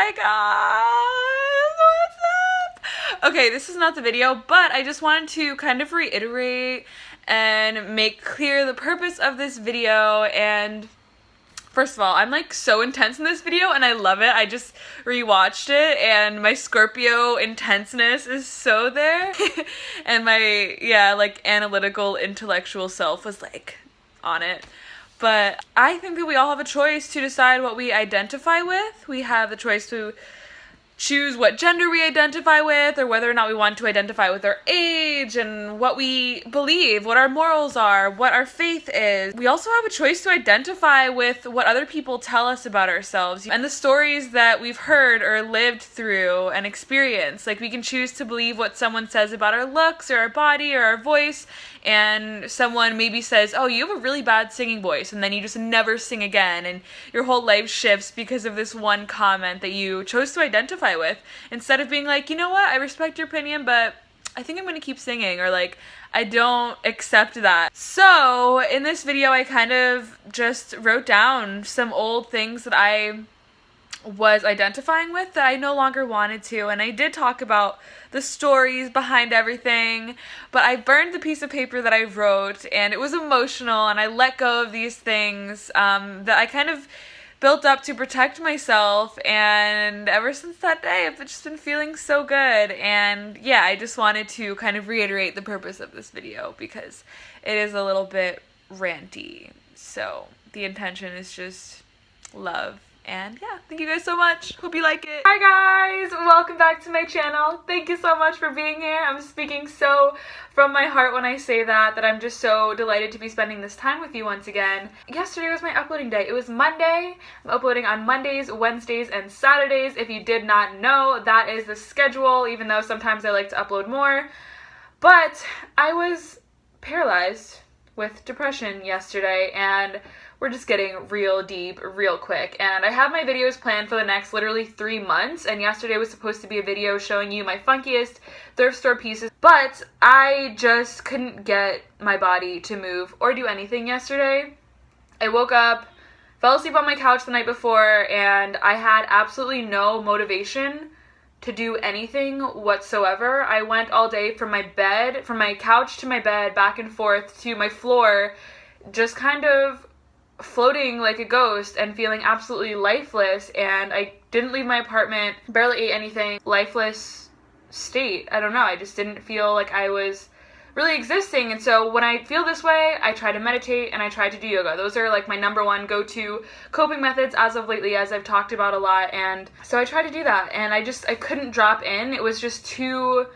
Hi guys, what's up? Okay, this is not the video, but I just wanted to kind of reiterate and make clear the purpose of this video. And first of all, I'm like so intense in this video and I love it. I just rewatched it and my Scorpio intenseness is so there. And my, like analytical, intellectual self was like on it. But I think that we all have a choice to decide what we identify with. We have the choice to choose what gender we identify with, or whether or not we want to identify with our age and what we believe, what our morals are, what our faith is. We also have a choice to identify with what other people tell us about ourselves and the stories that we've heard or lived through and experienced. Like, we can choose to believe what someone says about our looks or our body or our voice, and someone maybe says, oh, you have a really bad singing voice, and then you just never sing again, and your whole life shifts because of this one comment that you chose to identify with, instead of being like, you know what, I respect your opinion, but I think I'm going to keep singing, or like, I don't accept that. So in this video, I kind of just wrote down some old things that I was identifying with that I no longer wanted to, and I did talk about the stories behind everything, but I burned the piece of paper that I wrote, and it was emotional, and I let go of these things that I kind of built up to protect myself, and ever since that day I've just been feeling so good. And yeah, I just wanted to kind of reiterate the purpose of this video because it is a little bit ranty, so the intention is just love. And yeah, thank you guys so much. Hope you like it. Hi guys, welcome back to my channel. Thank you so much for being here. I'm speaking so from my heart when I say that I'm just so delighted to be spending this time with you once again. Yesterday was my uploading day. It was Monday. I'm uploading on Mondays, Wednesdays, and Saturdays. If you did not know, that is the schedule, even though sometimes I like to upload more. But I was paralyzed with depression yesterday, and we're just getting real deep real quick. And I have my videos planned for the next literally 3 months, and yesterday was supposed to be a video showing you my funkiest thrift store pieces, but I just couldn't get my body to move or do anything yesterday. I woke up, fell asleep on my couch the night before, and I had absolutely no motivation to do anything whatsoever. I went all day from my couch to my bed, back and forth to my floor, just kind of floating like a ghost and feeling absolutely lifeless. And I didn't leave my apartment, barely ate anything, lifeless state. I don't know, I just didn't feel like I was really existing. And so when I feel this way, I try to meditate and I try to do yoga. Those are like my number one go-to coping methods as of lately, as I've talked about a lot. And so I try to do that, and I couldn't drop in. It was just too,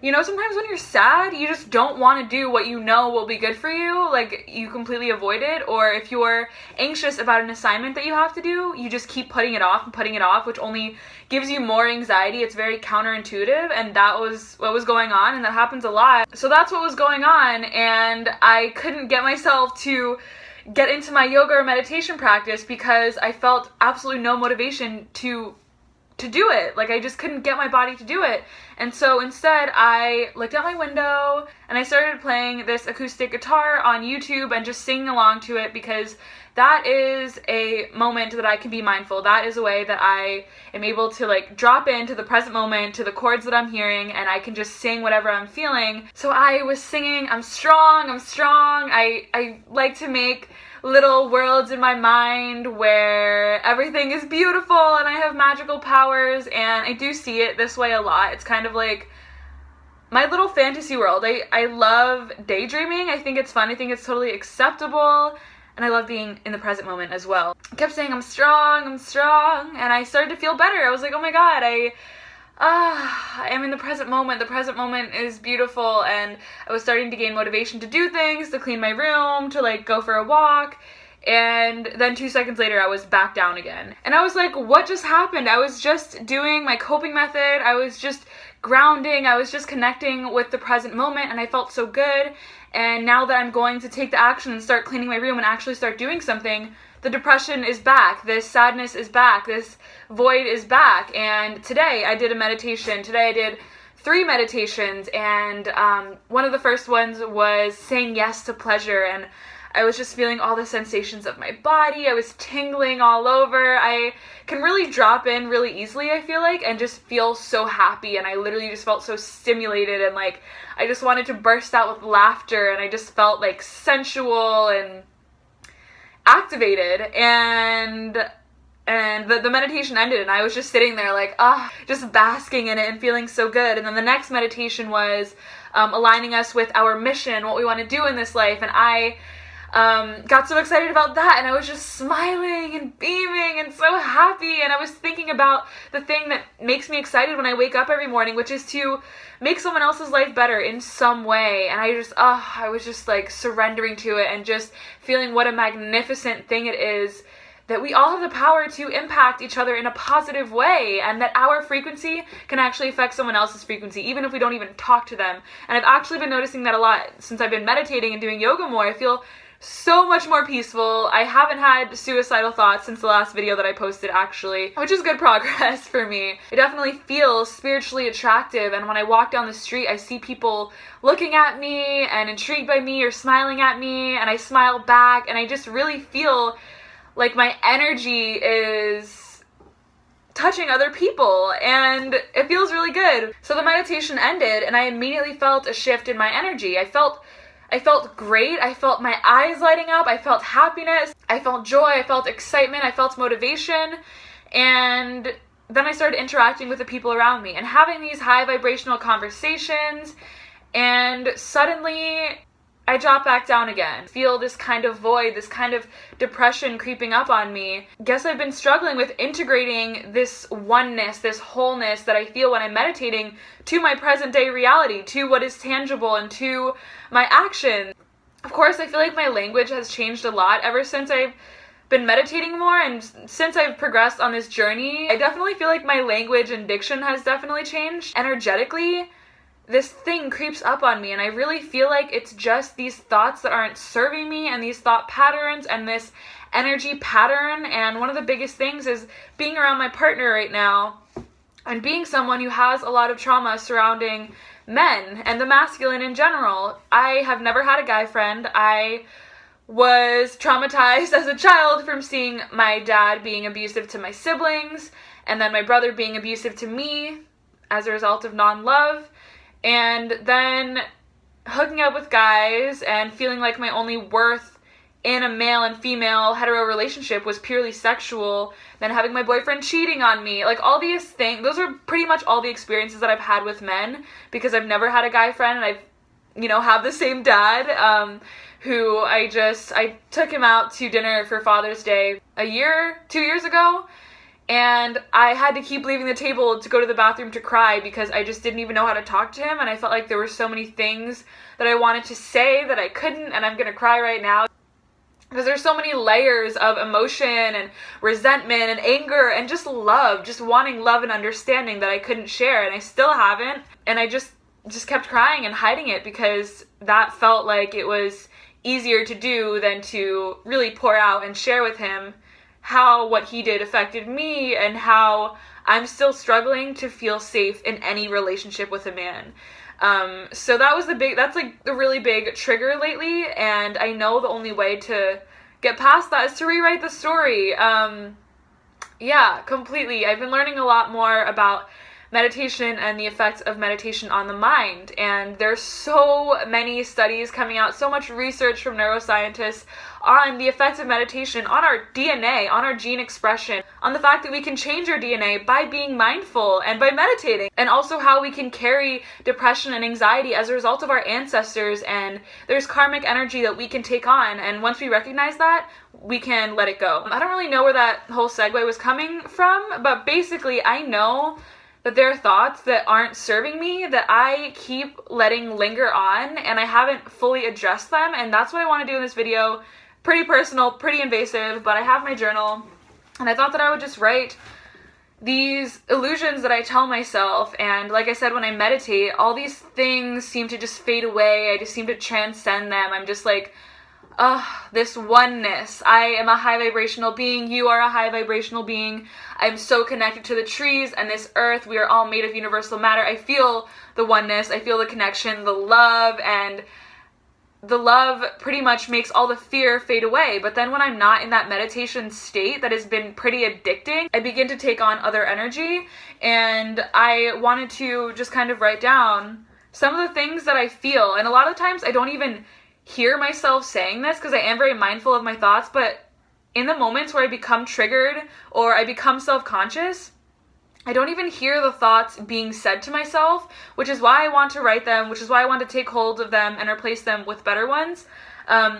you know, sometimes when you're sad, you just don't want to do what you know will be good for you. Like, you completely avoid it. Or if you're anxious about an assignment that you have to do, you just keep putting it off and putting it off, which only gives you more anxiety. It's very counterintuitive, and that was what was going on, and that happens a lot. So that's what was going on, and I couldn't get myself to get into my yoga or meditation practice because I felt absolutely no motivation to do it. Like, I just couldn't get my body to do it. And so instead, I looked out my window and I started playing this acoustic guitar on YouTube and just singing along to it, because that is a moment that I can be mindful. That is a way that I am able to like drop into the present moment, to the chords that I'm hearing, and I can just sing whatever I'm feeling. So I was singing, I'm strong, I'm strong. I like to make little worlds in my mind where everything is beautiful and I have magical powers, and I do see it this way a lot. It's kind of like my little fantasy world. I love daydreaming. I think it's fun. I think it's totally acceptable, and I love being in the present moment as well. I kept saying, I'm strong, and I started to feel better. I was like, oh my god, I am in the present moment. The present moment is beautiful, and I was starting to gain motivation to do things, to clean my room, to like go for a walk, and then 2 seconds later I was back down again. And I was like, what just happened? I was just doing my coping method, I was just grounding, I was just connecting with the present moment, and I felt so good. And now that I'm going to take the action and start cleaning my room and actually start doing something, the depression is back, this sadness is back, this void is back. And today I did a meditation. Today I did 3 meditations, and one of the first ones was saying yes to pleasure. And I was just feeling all the sensations of my body. I was tingling all over. I can really drop in really easily, I feel like, and just feel so happy, and I literally just felt so stimulated, and like I just wanted to burst out with laughter, and I just felt like sensual and activated, and the meditation ended, and I was just sitting there like, just basking in it and feeling so good. And then the next meditation was aligning us with our mission, what we want to do in this life, and I got so excited about that, and I was just smiling and beaming and so happy, and I was thinking about the thing that makes me excited when I wake up every morning, which is to make someone else's life better in some way. And I was just like surrendering to it and just feeling what a magnificent thing it is that we all have the power to impact each other in a positive way, and that our frequency can actually affect someone else's frequency, even if we don't even talk to them. And I've actually been noticing that a lot since I've been meditating and doing yoga more. I feel so much more peaceful. I haven't had suicidal thoughts since the last video that I posted, actually, which is good progress for me. It definitely feels spiritually attractive, and when I walk down the street, I see people looking at me and intrigued by me or smiling at me, and I smile back, and I just really feel like my energy is touching other people, and it feels really good. So the meditation ended, and I immediately felt a shift in my energy. I felt great. I felt my eyes lighting up. I felt happiness. I felt joy. I felt excitement. I felt motivation. And then I started interacting with the people around me and having these high vibrational conversations, and suddenly I drop back down again. Feel this kind of void, this kind of depression creeping up on me. Guess I've been struggling with integrating this oneness, this wholeness that I feel when I'm meditating to my present day reality, to what is tangible, and to my actions. Of course, I feel like my language has changed a lot ever since I've been meditating more, and since I've progressed on this journey. I definitely feel like my language and diction has definitely changed. Energetically, this thing creeps up on me, and I really feel like it's just these thoughts that aren't serving me, and these thought patterns and this energy pattern. And one of the biggest things is being around my partner right now and being someone who has a lot of trauma surrounding men and the masculine in general. I have never had a guy friend. I was traumatized as a child from seeing my dad being abusive to my siblings, and then my brother being abusive to me as a result of non-love. And then hooking up with guys and feeling like my only worth in a male and female hetero relationship was purely sexual. Then having my boyfriend cheating on me. Like, all these things, those are pretty much all the experiences that I've had with men, because I've never had a guy friend, and I've, have the same dad, who I took him out to dinner for Father's Day 2 years ago. And I had to keep leaving the table to go to the bathroom to cry, because I just didn't even know how to talk to him, and I felt like there were so many things that I wanted to say that I couldn't, and I'm gonna cry right now. Because there's so many layers of emotion and resentment and anger and just love, just wanting love and understanding that I couldn't share, and I still haven't. And I just kept crying and hiding it, because that felt like it was easier to do than to really pour out and share with him how what he did affected me, and how I'm still struggling to feel safe in any relationship with a man. So that's like the really big trigger lately, and I know the only way to get past that is to rewrite the story. Yeah, completely. I've been learning a lot more about meditation and the effects of meditation on the mind, and there's so many studies coming out, so much research from neuroscientists on the effects of meditation on our DNA, on our gene expression, on the fact that we can change our DNA by being mindful and by meditating, and also how we can carry depression and anxiety as a result of our ancestors, and there's karmic energy that we can take on, and once we recognize that, we can let it go. I don't really know where that whole segue was coming from, but basically I know that there are thoughts that aren't serving me that I keep letting linger on, and I haven't fully addressed them, and that's what I want to do in this video. Pretty personal, pretty invasive, but I have my journal, and I thought that I would just write these illusions that I tell myself. And like I said, when I meditate, all these things seem to just fade away. I just seem to transcend them. I'm just like, this oneness. I am a high vibrational being. You are a high vibrational being. I'm so connected to the trees and this earth. We are all made of universal matter. I feel the oneness. I feel the connection, the love, and the love pretty much makes all the fear fade away. But then when I'm not in that meditation state that has been pretty addicting, I begin to take on other energy. And I wanted to just kind of write down some of the things that I feel. And a lot of times I don't even hear myself saying this because I am very mindful of my thoughts. But in the moments where I become triggered or I become self-conscious, I don't even hear the thoughts being said to myself, which is why I want to write them, which is why I want to take hold of them and replace them with better ones.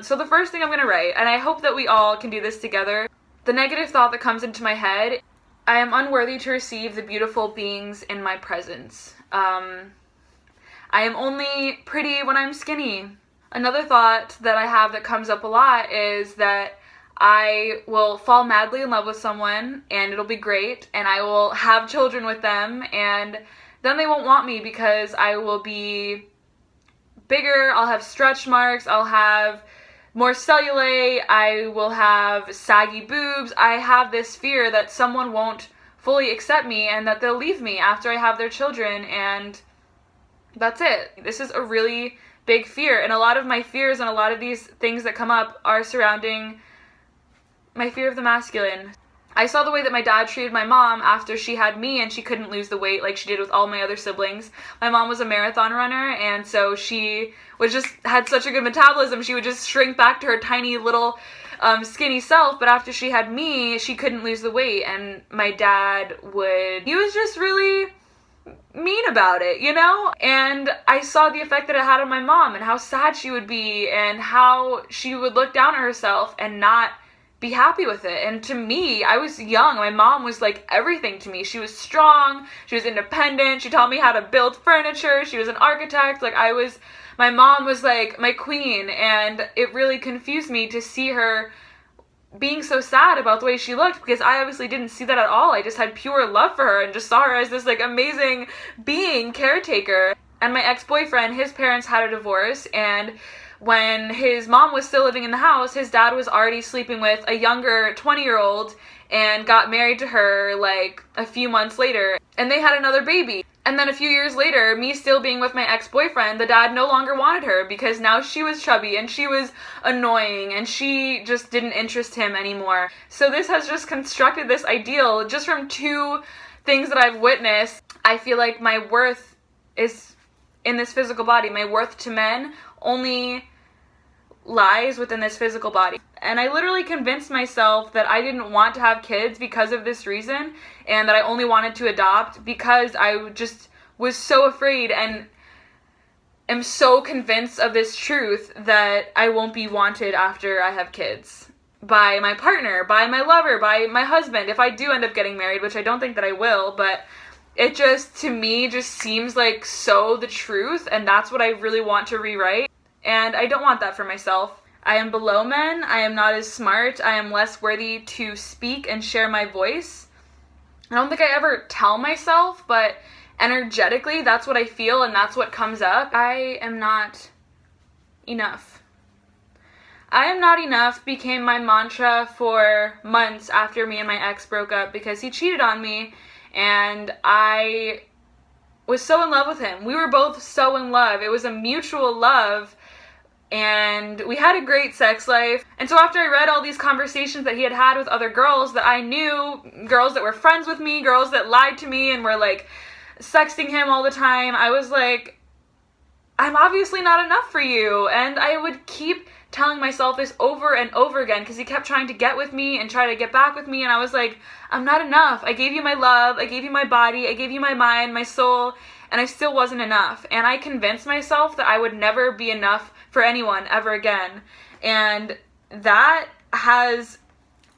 So the first thing I'm going to write, and I hope that we all can do this together, the negative thought that comes into my head: I am unworthy to receive the beautiful beings in my presence. I am only pretty when I'm skinny. Another thought that I have that comes up a lot is that I will fall madly in love with someone and it'll be great and I will have children with them, and then they won't want me because I will be bigger, I'll have stretch marks, I'll have more cellulite, I will have saggy boobs. I have this fear that someone won't fully accept me and that they'll leave me after I have their children, and that's it. This is a really big fear, and a lot of my fears and a lot of these things that come up are surrounding my fear of the masculine. I saw the way that my dad treated my mom after she had me and she couldn't lose the weight like she did with all my other siblings. My mom was a marathon runner, and so she had such a good metabolism, she would just shrink back to her tiny little skinny self, but after she had me, she couldn't lose the weight, and my dad he was just really mean about it, you know? And I saw the effect that it had on my mom and how sad she would be and how she would look down at herself and not be happy with it. And to me, I was young. My mom was like everything to me. She was strong. She was independent. She taught me how to build furniture. She was an architect. My mom was like my queen. And it really confused me to see her being so sad about the way she looked, because I obviously didn't see that at all. I just had pure love for her and just saw her as this like amazing being, caretaker. And my ex-boyfriend, his parents had a divorce, and when his mom was still living in the house, his dad was already sleeping with a younger 20-year-old and got married to her like a few months later. And they had another baby. And then a few years later, me still being with my ex-boyfriend, the dad no longer wanted her because now she was chubby and she was annoying and she just didn't interest him anymore. So this has just constructed this ideal just from two things that I've witnessed. I feel like my worth is in this physical body. My worth to men only lies within this physical body. And I literally convinced myself that I didn't want to have kids because of this reason, and that I only wanted to adopt because I just was so afraid and am so convinced of this truth that I won't be wanted after I have kids. By my partner, by my lover, by my husband, if I do end up getting married, which I don't think that I will, but it just, to me, just seems like so the truth, and that's what I really want to rewrite. And I don't want that for myself. I am below men. I am not as smart. I am less worthy to speak and share my voice. I don't think I ever tell myself, but energetically, that's what I feel and that's what comes up. I am not enough. I am not enough became my mantra for months after me and my ex broke up, because he cheated on me and I was so in love with him. We were both so in love. It was a mutual love. And we had a great sex life. And so after I read all these conversations that he had had with other girls that I knew, girls that were friends with me, girls that lied to me and were like sexting him all the time, I was like, I'm obviously not enough for you. And I would keep telling myself this over and over again because he kept trying to get with me and try to get back with me. And I was like, I'm not enough. I gave you my love. I gave you my body. I gave you my mind, my soul. And I still wasn't enough. And I convinced myself that I would never be enough for anyone ever again. And that has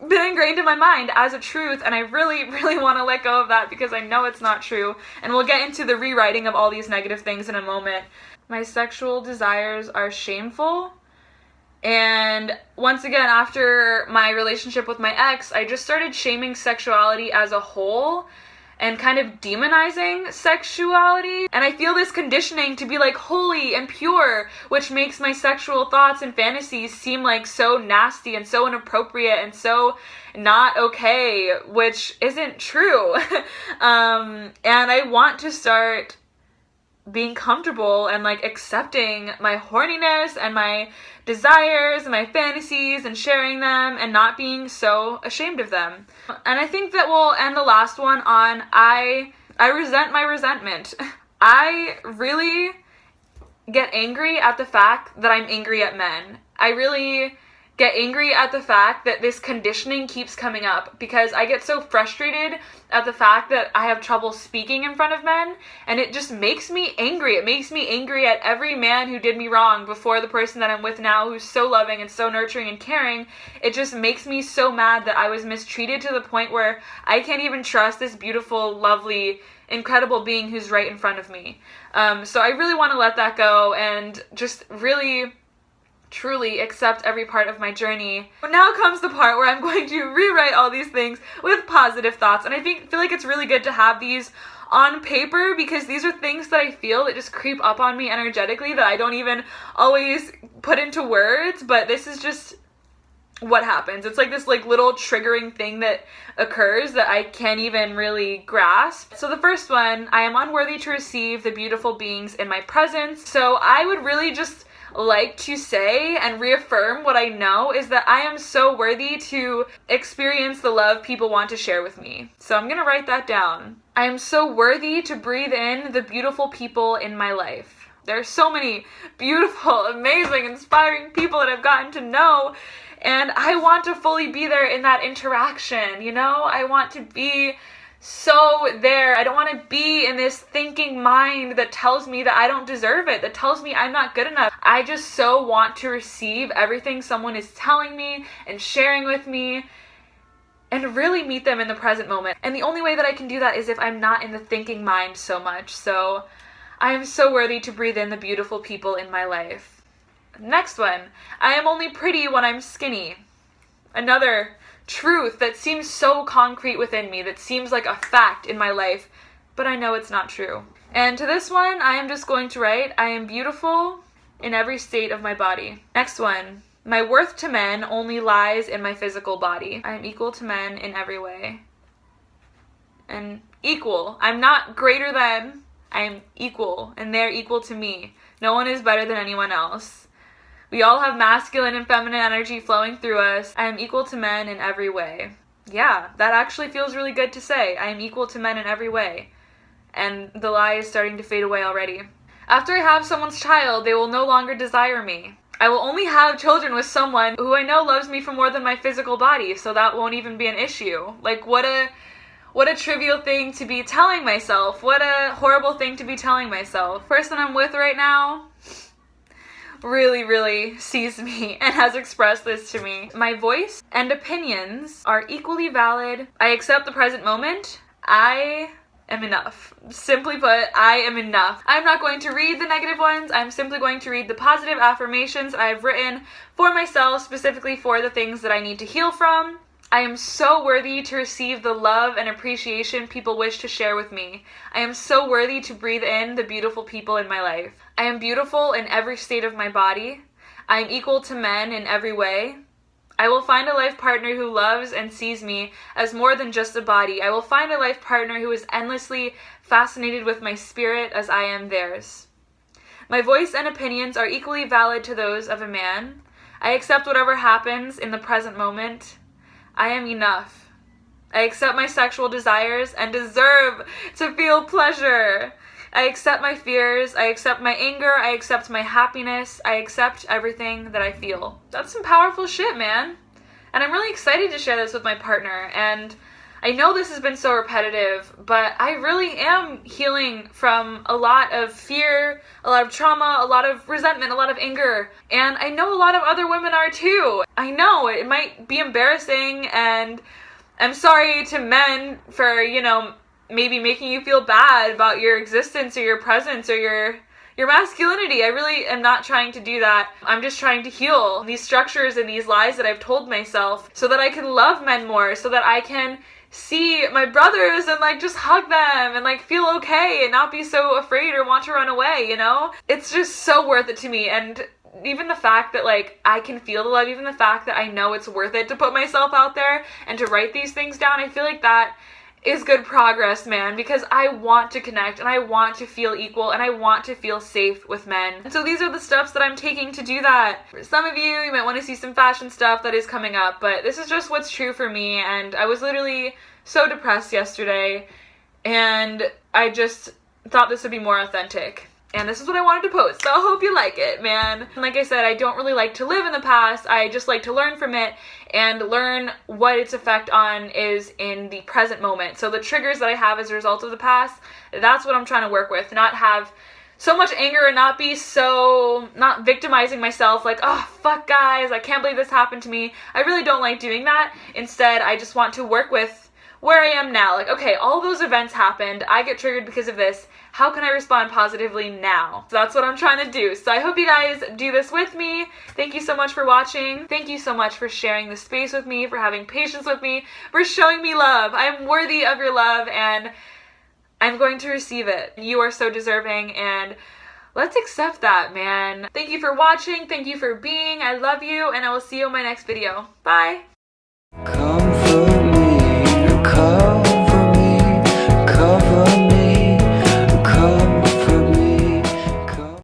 been ingrained in my mind as a truth, and I really, really want to let go of that because I know it's not true. And we'll get into the rewriting of all these negative things in a moment. My sexual desires are shameful. And once again, after my relationship with my ex, I just started shaming sexuality as a whole and kind of demonizing sexuality. And I feel this conditioning to be like holy and pure, which makes my sexual thoughts and fantasies seem like so nasty and so inappropriate and so not okay, which isn't true. And I want to start being comfortable and like accepting my horniness and my desires and my fantasies and sharing them and not being so ashamed of them. And I think that we'll end the last one on I resent my resentment. I really get angry at the fact that I'm angry at men. I really get angry at the fact that this conditioning keeps coming up because I get so frustrated at the fact that I have trouble speaking in front of men, and it just makes me angry. It makes me angry at every man who did me wrong before the person that I'm with now, who's so loving and so nurturing and caring. It just makes me so mad that I was mistreated to the point where I can't even trust this beautiful, lovely, incredible being who's right in front of me. So I really want to let that go and just really truly accept every part of my journey. But now comes the part where I'm going to rewrite all these things with positive thoughts, and I feel like it's really good to have these on paper because these are things that I feel that just creep up on me energetically that I don't even always put into words, but this is just what happens. It's like this like little triggering thing that occurs that I can't even really grasp. So the first one, I am unworthy to receive the beautiful beings in my presence. So I would really just like to say and reaffirm what I know is that I am so worthy to experience the love people want to share with me. So I'm gonna write that down. I am so worthy to breathe in the beautiful people in my life. There are so many beautiful, amazing, inspiring people that I've gotten to know, and I want to fully be there in that interaction, you know? I want to be so there. I don't want to be in this thinking mind that tells me that I don't deserve it, that tells me I'm not good enough. I just so want to receive everything someone is telling me and sharing with me and really meet them in the present moment. And the only way that I can do that is if I'm not in the thinking mind so much. So I am so worthy to breathe in the beautiful people in my life. Next one, I am only pretty when I'm skinny. Another truth that seems so concrete within me, that seems like a fact in my life, but I know it's not true. And to this one, I am just going to write, I am beautiful in every state of my body. Next one, my worth to men only lies in my physical body. I am equal to men in every way. And equal. I'm not greater than, I am equal, and they're equal to me. No one is better than anyone else. We all have masculine and feminine energy flowing through us. I am equal to men in every way. Yeah, that actually feels really good to say. I am equal to men in every way. And the lie is starting to fade away already. After I have someone's child, they will no longer desire me. I will only have children with someone who I know loves me for more than my physical body, so that won't even be an issue. Like, what a trivial thing to be telling myself. What a horrible thing to be telling myself. The person I'm with right now really sees me and has expressed this to me. My voice and opinions are equally valid. I accept the present moment. I am enough. Simply put, I am enough. I'm not going to read the negative ones. I'm simply going to read the positive affirmations I've written for myself, specifically for the things that I need to heal from. I am so worthy to receive the love and appreciation people wish to share with me. I am so worthy to breathe in the beautiful people in my life. I am beautiful in every state of my body. I am equal to men in every way. I will find a life partner who loves and sees me as more than just a body. I will find a life partner who is endlessly fascinated with my spirit as I am theirs. My voice and opinions are equally valid to those of a man. I accept whatever happens in the present moment. I am enough. I accept my sexual desires and deserve to feel pleasure. I accept my fears. I accept my anger. I accept my happiness. I accept everything that I feel. That's some powerful shit, man. And I'm really excited to share this with my partner. And I know this has been so repetitive, but I really am healing from a lot of fear, a lot of trauma, a lot of resentment, a lot of anger. And I know a lot of other women are too. I know it might be embarrassing, and I'm sorry to men for, maybe making you feel bad about your existence or your presence or your masculinity. I really am not trying to do that. I'm just trying to heal these structures and these lies that I've told myself so that I can love men more, so that I can see my brothers and just hug them and feel okay and not be so afraid or want to run away, It's just so worth it to me. And even the fact that I can feel the love, even the fact that I know it's worth it to put myself out there and to write these things down, I feel like that is good progress, man, because I want to connect and I want to feel equal and I want to feel safe with men. And so these are the steps that I'm taking to do that. For some of you might want to see some fashion stuff that is coming up, but this is just what's true for me. And I was literally so depressed yesterday and I just thought this would be more authentic. And this is what I wanted to post, so I hope you like it, man. Like I said, I don't really like to live in the past. I just like to learn from it and learn what its effect on is in the present moment. So the triggers that I have as a result of the past, that's what I'm trying to work with. Not have so much anger and not be so, not victimizing myself like, oh, fuck guys, I can't believe this happened to me. I really don't like doing that. Instead, I just want to work with where I am now. Like, okay, all those events happened. I get triggered because of this. How can I respond positively now? So that's what I'm trying to do. So I hope you guys do this with me. Thank you so much for watching. Thank you so much for sharing this space with me, for having patience with me, for showing me love. I am worthy of your love and I'm going to receive it. You are so deserving and let's accept that, man. Thank you for watching. Thank you for being. I love you and I will see you in my next video. Bye.